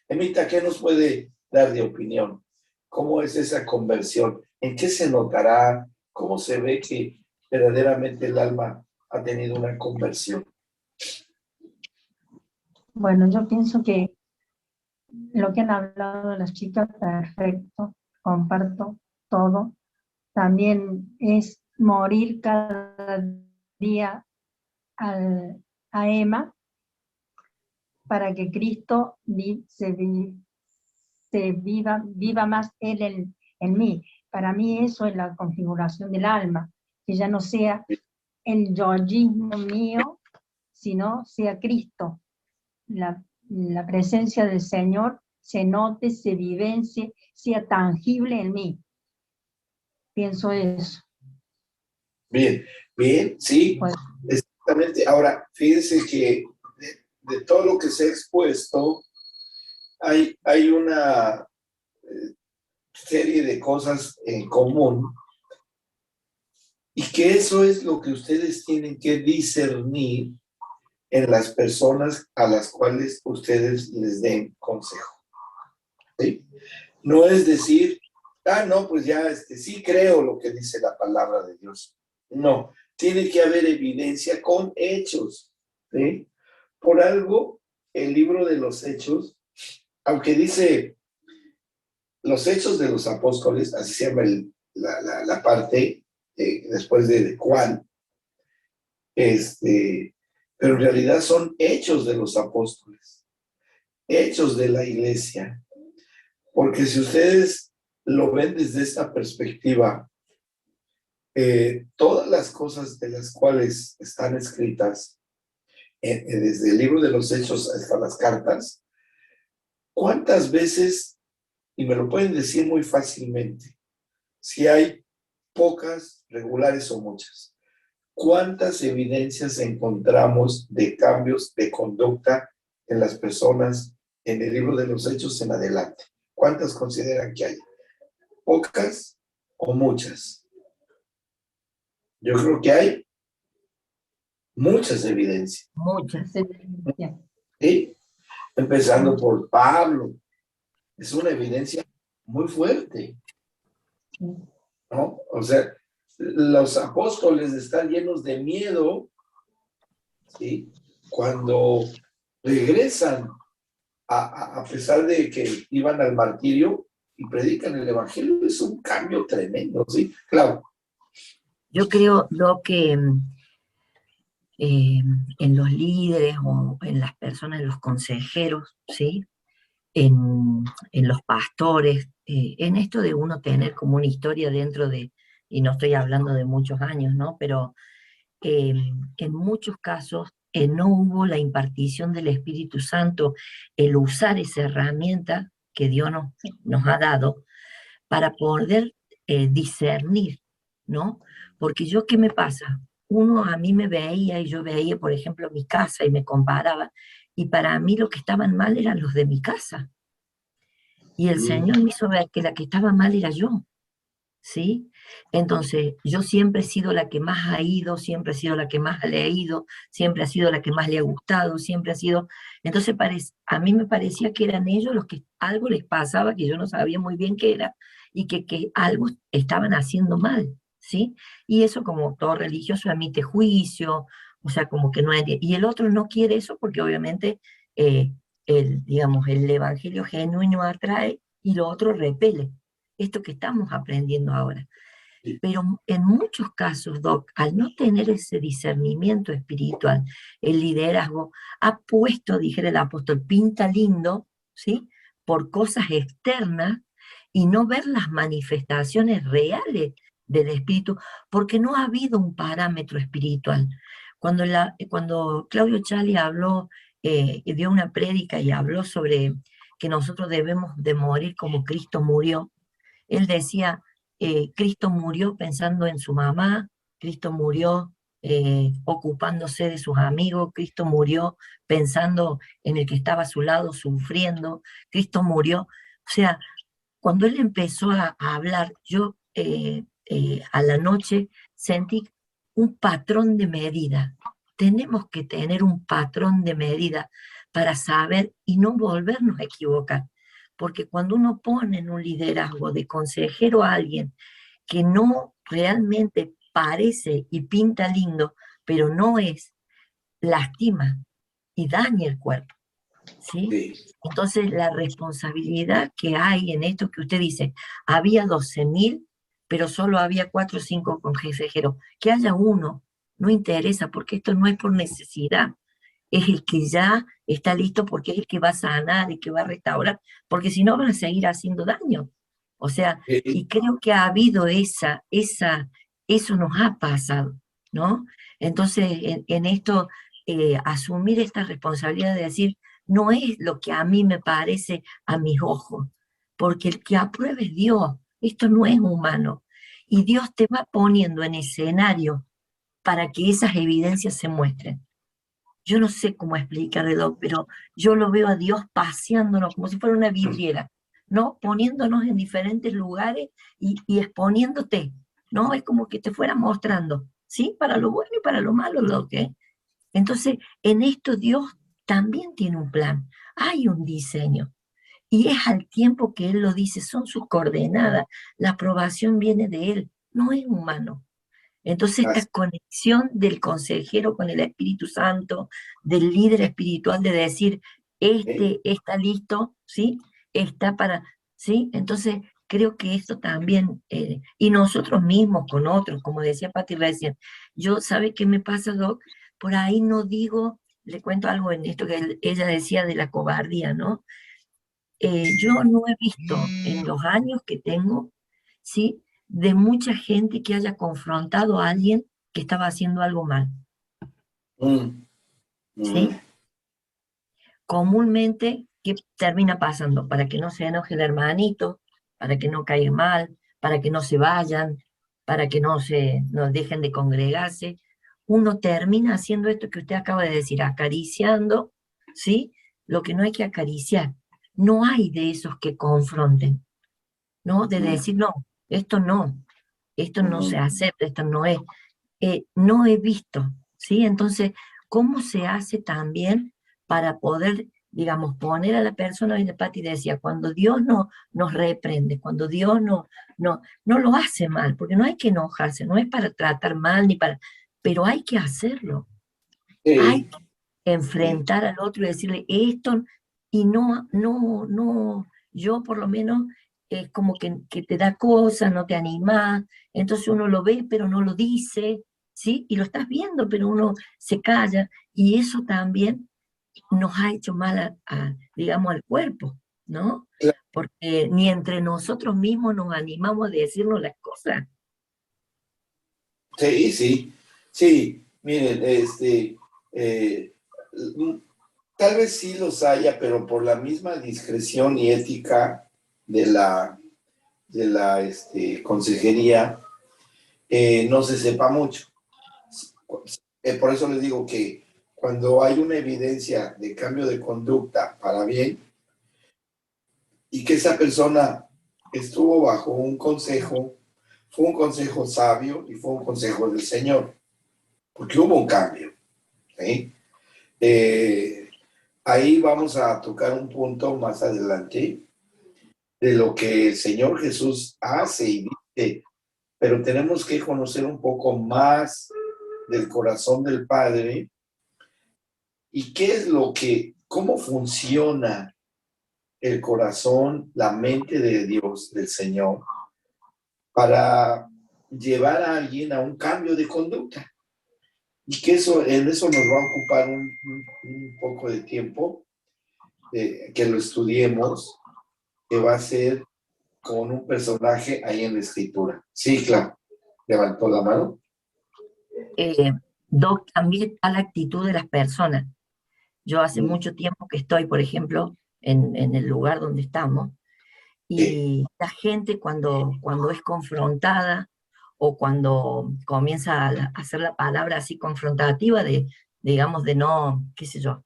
Emita, ¿qué nos puede dar de opinión? ¿Cómo es esa conversión? ¿En qué se notará? ¿Cómo se ve que verdaderamente el alma ha tenido una conversión? Bueno, yo pienso que lo que han hablado las chicas, perfecto, comparto todo. También es morir cada día a Emma para que Cristo viva más Él en mí. Para mí eso es la configuración del alma, que ya no sea el yoísmo mío, sino sea Cristo. La presencia del Señor se note, se vivencie, sea tangible en mí. Pienso eso. Bien, bien, sí, Pues, exactamente. Ahora, fíjense que de todo lo que se ha expuesto, hay una serie de cosas en común, y que eso es lo que ustedes tienen que discernir en las personas a las cuales ustedes les den consejo. ¿Sí? No es decir, no, pues ya sí creo lo que dice la palabra de Dios. No, tiene que haber evidencia con hechos. ¿Sí? Por algo, el libro de los Hechos, aunque dice los Hechos de los Apóstoles, así se llama la parte después de Juan, pero en realidad son hechos de los apóstoles, hechos de la iglesia, porque si ustedes lo ven desde esta perspectiva, todas las cosas de las cuales están escritas, desde el libro de los Hechos hasta las cartas, ¿cuántas veces, y me lo pueden decir muy fácilmente, si hay pocas, regulares o muchas, cuántas evidencias encontramos de cambios de conducta en las personas en el libro de los Hechos en adelante? ¿Cuántas consideran que hay? ¿Pocas o muchas? Yo creo que hay muchas evidencias. Muchas. ¿Sí? Empezando por Pablo. Es una evidencia muy fuerte, ¿no? O sea, los apóstoles están llenos de miedo, ¿sí? Cuando regresan, a pesar de que iban al martirio y predican el evangelio, es un cambio tremendo, ¿sí? Claro. Yo creo que en los líderes o en las personas, en los consejeros, ¿sí? en los pastores, en esto de uno tener como una historia dentro de, y no estoy hablando de muchos años, ¿no? Pero en muchos casos no hubo la impartición del Espíritu Santo, el usar esa herramienta que Dios nos ha dado para poder discernir, ¿no? Porque yo, ¿qué me pasa? Uno a mí me veía y yo veía, por ejemplo, mi casa y me comparaba, y para mí lo que estaban mal eran los de mi casa. Y el Señor me hizo ver que la que estaba mal era yo, ¿sí? Entonces, yo siempre he sido la que más ha ido, siempre he sido la que más ha leído, siempre ha sido la que más le ha gustado, siempre ha sido... Entonces, a mí me parecía que eran ellos los que algo les pasaba, que yo no sabía muy bien qué era, y que algo estaban haciendo mal, ¿sí? Y eso, como todo religioso, emite juicio, o sea, como que no hay... Y el otro no quiere eso porque obviamente, digamos, el evangelio genuino atrae y lo otro repele. Esto que estamos aprendiendo ahora. Pero en muchos casos, Doc, al no tener ese discernimiento espiritual, el liderazgo ha puesto, dijera el apóstol, pinta lindo, ¿sí? Por cosas externas y no ver las manifestaciones reales del espíritu, porque no ha habido un parámetro espiritual. Cuando Claudio Chali habló, dio una prédica y habló sobre que nosotros debemos de morir como Cristo murió, él decía, Cristo murió pensando en su mamá, Cristo murió ocupándose de sus amigos, Cristo murió pensando en el que estaba a su lado, sufriendo, Cristo murió. O sea, cuando él empezó a hablar, yo a la noche sentí un patrón de medida. Tenemos que tener un patrón de medida para saber y no volvernos a equivocar. Porque cuando uno pone en un liderazgo de consejero a alguien que no realmente parece y pinta lindo, pero no es, lastima y daña el cuerpo, ¿sí? Sí. Entonces la responsabilidad que hay en esto que usted dice, había 12.000, pero solo había 4 o 5 consejeros. Que haya uno, no interesa, porque esto no es por necesidad, es el que ya está listo porque es el que va a sanar y que va a restaurar, porque si no van a seguir haciendo daño. O sea, y creo que ha habido eso nos ha pasado, ¿no? Entonces, en esto, asumir esta responsabilidad de decir, no es lo que a mí me parece a mis ojos, porque el que apruebe es Dios, esto no es humano. Y Dios te va poniendo en escenario para que esas evidencias se muestren. Yo no sé cómo explicarlo, pero yo lo veo a Dios paseándonos como si fuera una vidriera, ¿no? Poniéndonos en diferentes lugares y exponiéndote, ¿no? Es como que te fuera mostrando, ¿sí? Para lo bueno y para lo malo, lo que. Entonces, en esto Dios también tiene un plan, hay un diseño. Y es al tiempo que Él lo dice, son sus coordenadas, la aprobación viene de Él, no es humano. Entonces, esta conexión del consejero con el Espíritu Santo, del líder espiritual, de decir, está listo, ¿sí? Está para, ¿sí? Entonces, creo que esto también, y nosotros mismos con otros, como decía Pati recién, yo, ¿sabe qué me pasa, Doc? Por ahí no digo, le cuento algo en esto que ella decía de la cobardía, ¿no? Yo no he visto en los años que tengo, ¿sí? De mucha gente que haya confrontado a alguien que estaba haciendo algo mal, ¿sí? Comúnmente, ¿qué termina pasando? Para que no se enoje el hermanito, para que no caiga mal, para que no se vayan, para que no dejen de congregarse, uno termina haciendo esto que usted acaba de decir, acariciando, ¿sí? Lo que no hay que acariciar. No hay de esos que confronten, ¿no? De decir, no, esto no se acepta, esto no es. No he visto, ¿sí? Entonces, ¿cómo se hace también para poder, digamos, poner a la persona, y Pati decía, cuando Dios nos reprende, cuando Dios no lo hace mal, porque no hay que enojarse, no es para tratar mal, pero hay que hacerlo. Hay que enfrentar al otro y decirle esto, y yo por lo menos es como que te da cosas, no te anima, entonces uno lo ve pero no lo dice, ¿sí? Y lo estás viendo pero uno se calla, y eso también nos ha hecho mal digamos, al cuerpo, ¿no? Claro. Porque ni entre nosotros mismos nos animamos a decirnos las cosas. Sí, sí, sí. Miren, tal vez sí los haya, pero por la misma discreción y ética de la consejería, no se sepa mucho. Por eso les digo que cuando hay una evidencia de cambio de conducta para bien y que esa persona estuvo bajo un consejo, fue un consejo sabio y fue un consejo del Señor, porque hubo un cambio, ¿sí? Ahí vamos a tocar un punto más adelante de lo que el Señor Jesús hace y dice, pero tenemos que conocer un poco más del corazón del Padre y qué es cómo funciona el corazón, la mente de Dios, del Señor, para llevar a alguien a un cambio de conducta. Y que en eso nos va a ocupar un poco de tiempo, que lo estudiemos, que va a ser con un personaje ahí en la escritura. Sí, claro. Levantó la mano. Doc, también está la actitud de las personas. Yo hace Mm. mucho tiempo que estoy, por ejemplo, en el lugar donde estamos, y la gente cuando es confrontada o cuando comienza a hacer la palabra así confrontativa digamos, de no, qué sé yo,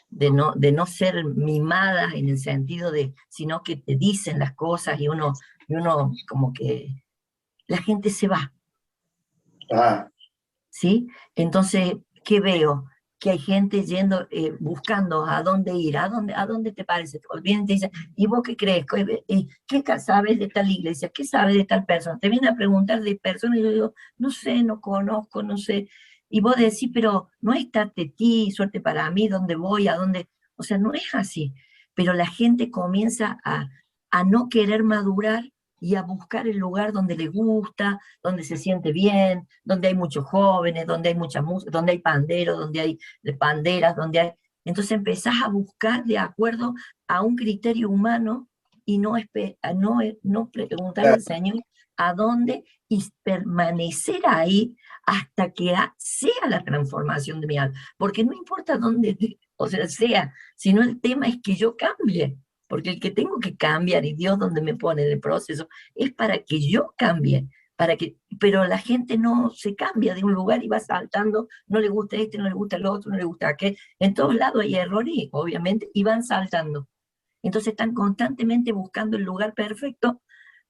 de no ser mimada en el sentido sino que te dicen las cosas y uno como que la gente se va, Ah, ¿sí? Entonces, ¿qué veo? Que hay gente yendo, buscando a dónde ir, a dónde te parece. Vienen y te dicen, ¿y vos qué crees? ¿Qué sabes de tal iglesia? ¿Qué sabes de tal persona? Te vienen a preguntar de personas y yo digo, no sé, no conozco, no sé. Y vos decís, pero no es ti, suerte para mí, dónde voy, a dónde. O sea, no es así. Pero la gente comienza a no querer madurar y a buscar el lugar donde le gusta, donde se siente bien, donde hay muchos jóvenes, donde hay mucha música, donde hay panderos, donde hay panderas, donde hay... Entonces empezás a buscar de acuerdo a un criterio humano y no preguntarle al Señor a dónde y permanecer ahí hasta que sea la transformación de mi alma. Porque no importa dónde, o sea, sino el tema es que yo cambie. Porque el que tengo que cambiar y Dios donde me pone en el proceso es para que yo cambie, pero la gente no se cambia de un lugar y va saltando, no le gusta este, no le gusta el otro, no le gusta aquel. En todos lados hay errores, obviamente, y van saltando. Entonces están constantemente buscando el lugar perfecto,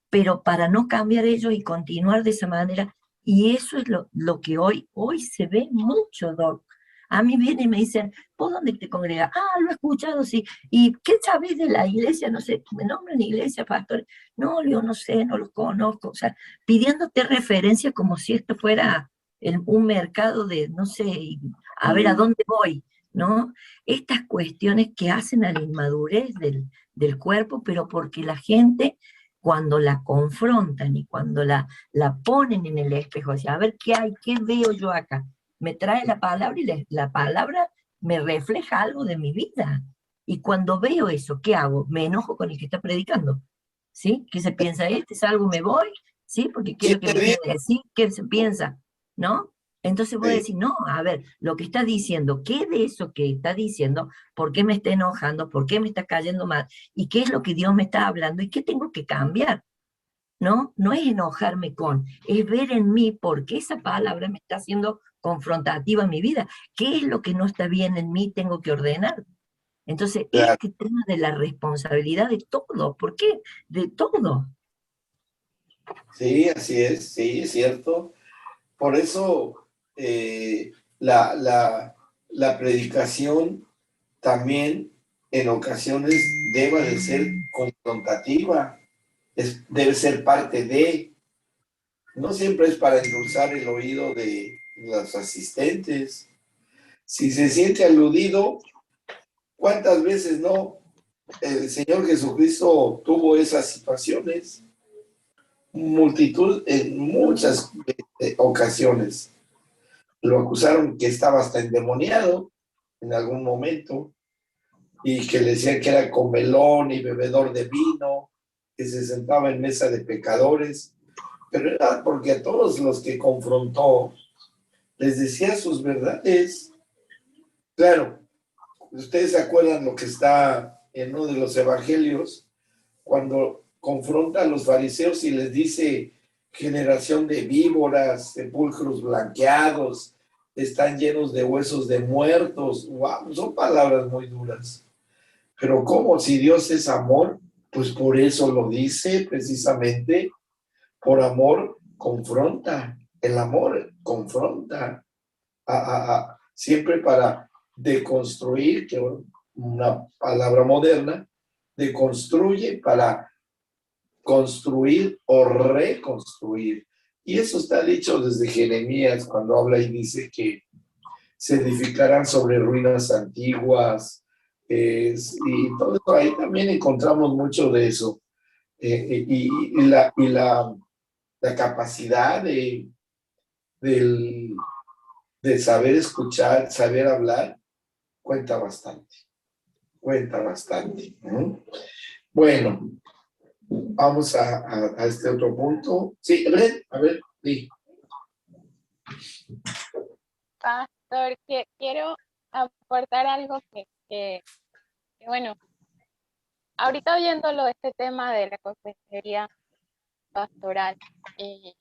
pero para no cambiar ellos y continuar de esa manera. Y eso es lo que hoy se ve mucho, Doc. A mí vienen y me dicen, ¿vos dónde te congregas? Ah, lo he escuchado, sí. ¿Y qué sabés de la iglesia? No sé, me nombran iglesia, pastor. No, yo no sé, no los conozco. O sea, pidiéndote referencia como si esto fuera un mercado de, no sé, a ver a dónde voy, ¿no? Estas cuestiones que hacen a la inmadurez del cuerpo, pero porque la gente cuando la confrontan y cuando la ponen en el espejo, o sea, a ver qué hay, qué veo yo acá, me trae la palabra y la palabra me refleja algo de mi vida. Y cuando veo eso, ¿qué hago? Me enojo con el que está predicando, ¿sí? ¿Qué se piensa este? ¿Salgo, me voy? ¿Sí? Porque ¿qué es lo que me quiere decir? ¿Qué se piensa? ¿No? Entonces voy a decir, no, a ver, lo que está diciendo, ¿qué de eso que está diciendo? ¿Por qué me está enojando? ¿Por qué me está cayendo mal? ¿Y qué es lo que Dios me está hablando? ¿Y qué tengo que cambiar? ¿No? No es enojarme es ver en mí por qué esa palabra me está haciendo confrontativa en mi vida. ¿Qué es lo que no está bien en mí? Tengo que ordenar. Entonces, claro. este tema de la responsabilidad de todo, ¿por qué? De todo. Sí, así es, sí, es cierto. Por eso la predicación también en ocasiones debe de ser confrontativa, debe ser parte no siempre es para endulzar el oído de los asistentes. Si se siente aludido, ¿cuántas veces no? El Señor Jesucristo tuvo esas situaciones, multitud en muchas ocasiones. Lo acusaron que estaba hasta endemoniado en algún momento, y que le decían que era comelón y bebedor de vino, que se sentaba en mesa de pecadores, pero era porque a todos los que confrontó les decía sus verdades. Claro, ustedes se acuerdan lo que está en uno de los evangelios, cuando confronta a los fariseos y les dice: generación de víboras, sepulcros blanqueados, están llenos de huesos de muertos. Wow, son palabras muy duras. Pero ¿cómo? Si Dios es amor, pues por eso lo dice precisamente. Por amor confronta. El amor confronta. Siempre para deconstruir, que una palabra moderna, deconstruye para construir o reconstruir. Y eso está dicho desde Jeremías, cuando habla y dice que se edificarán sobre ruinas antiguas, y todo eso. Ahí también encontramos mucho de eso. La capacidad del, de saber escuchar, saber hablar, cuenta bastante, cuenta bastante. Bueno, vamos a este otro punto. Sí, a ver, sí. Pastor, quiero aportar algo que, bueno, ahorita oyéndolo este tema de la consejería pastoral y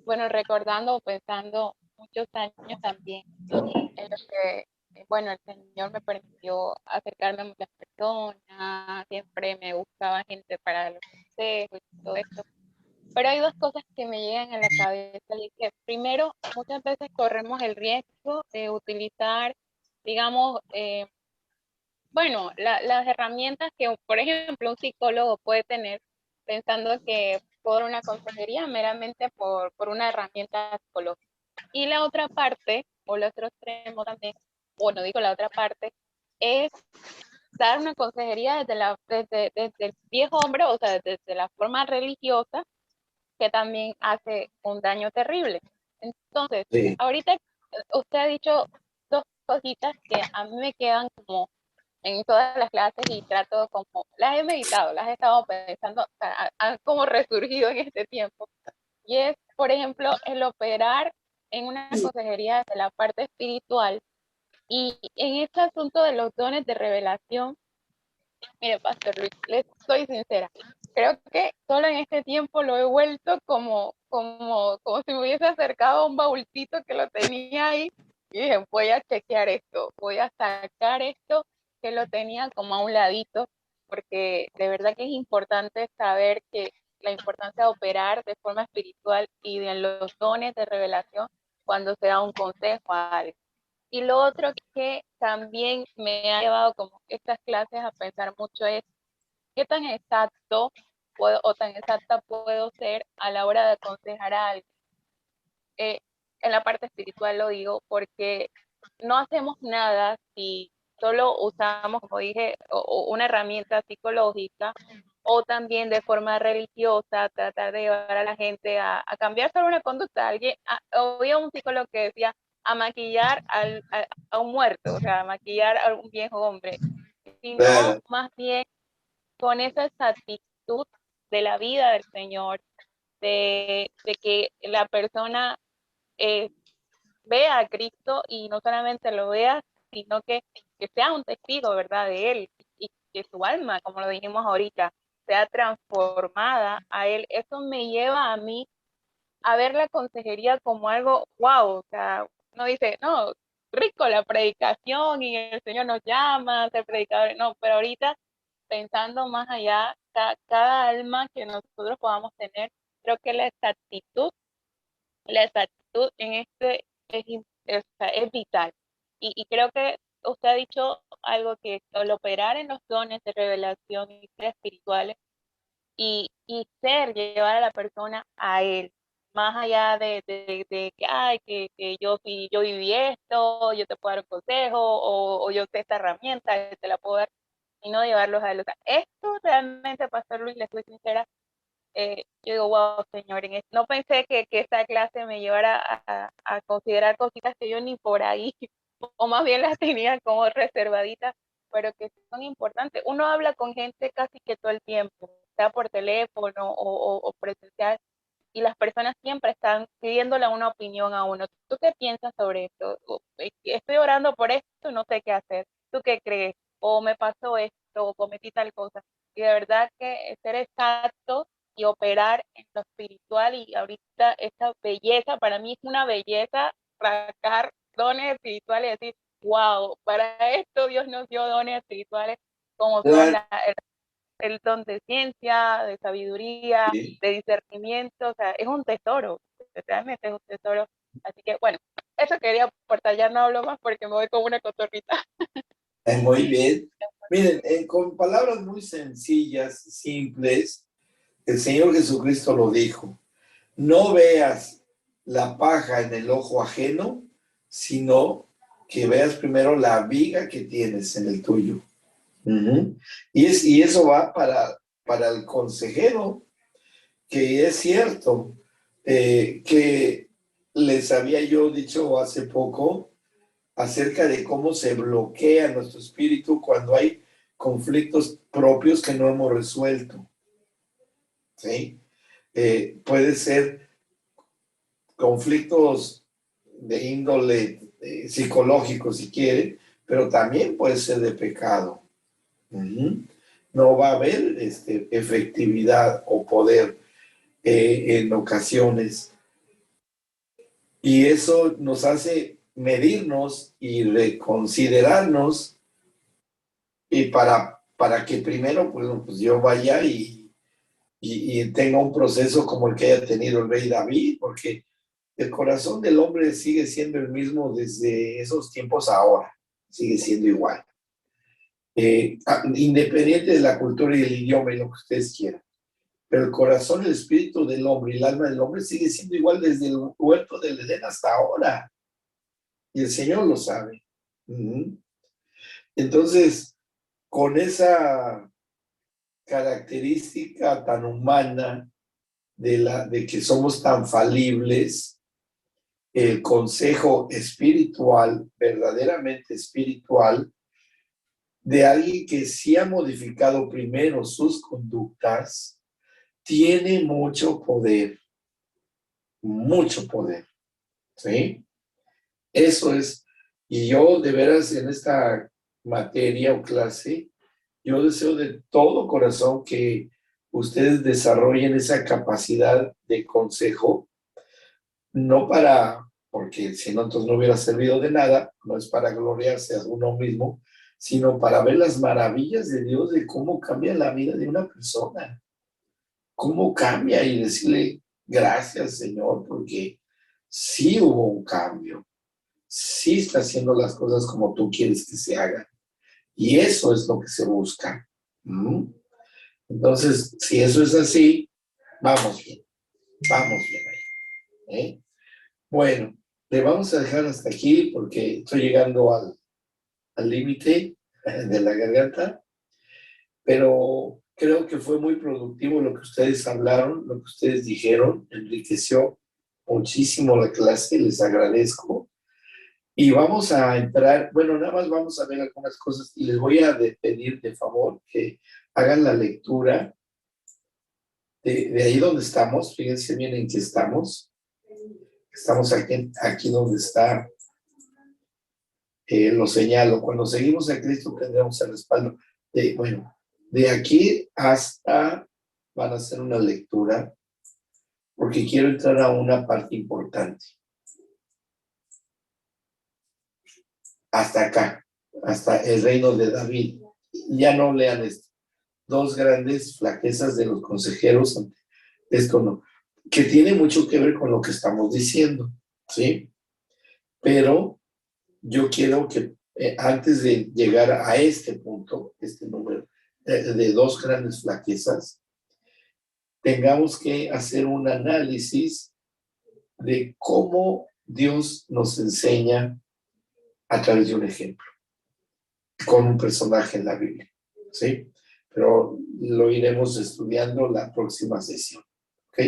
bueno, recordando o pensando muchos años también en lo que, bueno, el Señor me permitió acercarme a muchas personas, siempre me buscaba gente para los consejos y todo esto. Pero hay dos cosas que me llegan a la cabeza y es que primero, muchas veces corremos el riesgo de utilizar, digamos, bueno, las herramientas que, por ejemplo, un psicólogo puede tener pensando que por una consejería meramente por una herramienta psicológica. Y la otra parte, o el otro extremo también, bueno, digo la otra parte, es dar una consejería desde el viejo hombre, o sea, desde la forma religiosa, que también hace un daño terrible. Entonces, Sí. ahorita usted ha dicho dos cositas que a mí me quedan como en todas las clases y trato como, las he meditado, las he estado pensando, o sea, han como resurgido en este tiempo. Y es, por ejemplo, el operar en una consejería de la parte espiritual y en este asunto de los dones de revelación. Mire, Pastor Luis, les soy sincera. Creo que solo en este tiempo lo he vuelto como si me hubiese acercado a un baulcito que lo tenía ahí y dije, voy a chequear esto, voy a sacar esto que lo tenía como a un ladito, porque de verdad que es importante saber que la importancia de operar de forma espiritual y de los dones de revelación cuando se da un consejo a alguien. Y lo otro que también me ha llevado como estas clases a pensar mucho es qué tan exacto puedo, o tan exacta puedo ser a la hora de aconsejar a alguien. En la parte espiritual lo digo porque no hacemos nada si solo usamos, como dije, o una herramienta psicológica o también de forma religiosa, tratar de llevar a la gente a cambiar solo una conducta. Había un psicólogo que decía a maquillar a un muerto, o sea, a maquillar a un viejo hombre, sino más bien con esa actitud de la vida del Señor, de que la persona vea a Cristo y no solamente lo vea, sino que sea un testigo, ¿verdad?, de Él y que su alma, como lo dijimos ahorita, sea transformada a Él. Eso me lleva a mí a ver la consejería como algo, wow, o sea, uno dice, no, rico la predicación y el Señor nos llama a ser predicadores, no, pero ahorita pensando más allá, cada alma que nosotros podamos tener, creo que la exactitud en este es vital. Y creo que usted ha dicho algo que al operar en los dones de revelación y ser espirituales y llevar a la persona a él, más allá de que, ay, que yo viví esto, yo te puedo dar un consejo, o yo sé esta herramienta, te la puedo dar, y no llevarlos a él. O sea, esto realmente, Pastor Luis, le soy sincera, yo digo, wow, señor, no pensé que esta clase me llevara a considerar cositas que yo ni por ahí, o más bien las tenía como reservaditas, pero que son importantes. Uno habla con gente casi que todo el tiempo, sea por teléfono o presencial, y las personas siempre están pidiéndole una opinión a uno. ¿Tú qué piensas sobre esto? Estoy orando por esto, no sé qué hacer. ¿Tú qué crees? O me pasó esto, o cometí tal cosa. Y de verdad que ser exacto y operar en lo espiritual, y ahorita esta belleza, para mí es una belleza sacar dones espirituales y decir, wow, para esto Dios nos dio dones espirituales como son Claro, el don de ciencia, de sabiduría, sí. de discernimiento, o sea, es un tesoro, realmente es un tesoro. Así que bueno, eso quería aportar, ya no hablo más porque me voy como una cotorrita. Muy bien. Miren, con palabras muy sencillas, simples, el Señor Jesucristo lo dijo. No veas la paja en el ojo ajeno, sino que veas primero la viga que tienes en el tuyo. Ujú. Y eso va para el consejero, que es cierto, que les había yo dicho hace poco acerca de cómo se bloquea nuestro espíritu cuando hay conflictos propios que no hemos resuelto, ¿sí? Puede ser conflictos de índole psicológico, si quiere, pero también puede ser de pecado. Uh-huh. No va a haber efectividad o poder en ocasiones. Y eso nos hace medirnos y reconsiderarnos, y para que primero pues yo vaya y tenga un proceso como el que haya tenido el rey David, porque el corazón del hombre sigue siendo el mismo desde esos tiempos ahora, sigue siendo igual. Independiente de la cultura y el idioma y lo que ustedes quieran. Pero el corazón, el espíritu del hombre y el alma del hombre sigue siendo igual desde el huerto del Edén hasta ahora. Y el Señor lo sabe. Uh-huh. Entonces, con esa característica tan humana de que somos tan falibles, el consejo espiritual, verdaderamente espiritual, de alguien que sí ha modificado primero sus conductas, tiene mucho poder, ¿sí? Eso es, y yo de veras en esta materia o clase, yo deseo de todo corazón que ustedes desarrollen esa capacidad de consejo, no porque si no, entonces no hubiera servido de nada, no es para gloriarse a uno mismo, sino para ver las maravillas de Dios, de cómo cambia la vida de una persona, cómo cambia, y decirle gracias, Señor, porque sí hubo un cambio, sí está haciendo las cosas como tú quieres que se hagan, y eso es lo que se busca. ¿Mm? Entonces, si eso es así, vamos bien ahí, ¿eh? Bueno, le vamos a dejar hasta aquí porque estoy llegando al límite de la garganta, pero creo que fue muy productivo lo que ustedes hablaron, lo que ustedes dijeron, enriqueció muchísimo la clase, les agradezco. Y vamos a entrar, bueno, nada más vamos a ver algunas cosas y les voy a pedir de favor que hagan la lectura de ahí donde estamos. Fíjense bien en qué estamos. Estamos aquí donde está, lo señalo. Cuando seguimos a Cristo tendremos el respaldo. Bueno, de aquí hasta, van a hacer una lectura, porque quiero entrar a una parte importante. Hasta acá, hasta el reino de David. Ya no lean esto. Dos grandes flaquezas de los consejeros. Esto no, que tiene mucho que ver con lo que estamos diciendo, ¿sí? Pero yo quiero que antes de llegar a este punto, este número de dos grandes flaquezas, tengamos que hacer un análisis de cómo Dios nos enseña a través de un ejemplo, con un personaje en la Biblia, ¿sí? Pero lo iremos estudiando la próxima sesión, ¿ok?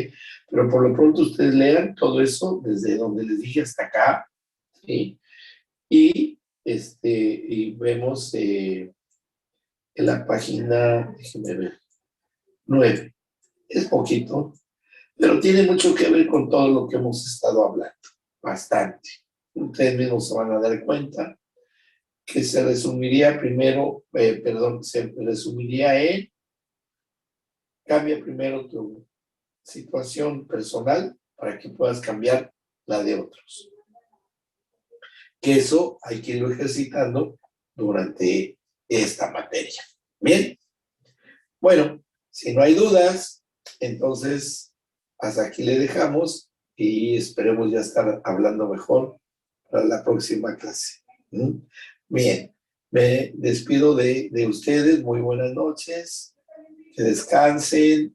Pero por lo pronto ustedes lean todo eso desde donde les dije hasta acá, ¿sí? Y vemos en la página, déjenme ver, 9. Es poquito, pero tiene mucho que ver con todo lo que hemos estado hablando, bastante. Ustedes mismos se van a dar cuenta que se resumiría primero, se resumiría en, cambia primero tu situación personal para que puedas cambiar la de otros. Que eso hay que irlo ejercitando durante esta materia. Bien, bueno, si no hay dudas, entonces hasta aquí le dejamos y esperemos ya estar hablando mejor para la próxima clase. Bien, me despido de ustedes, muy buenas noches, que descansen,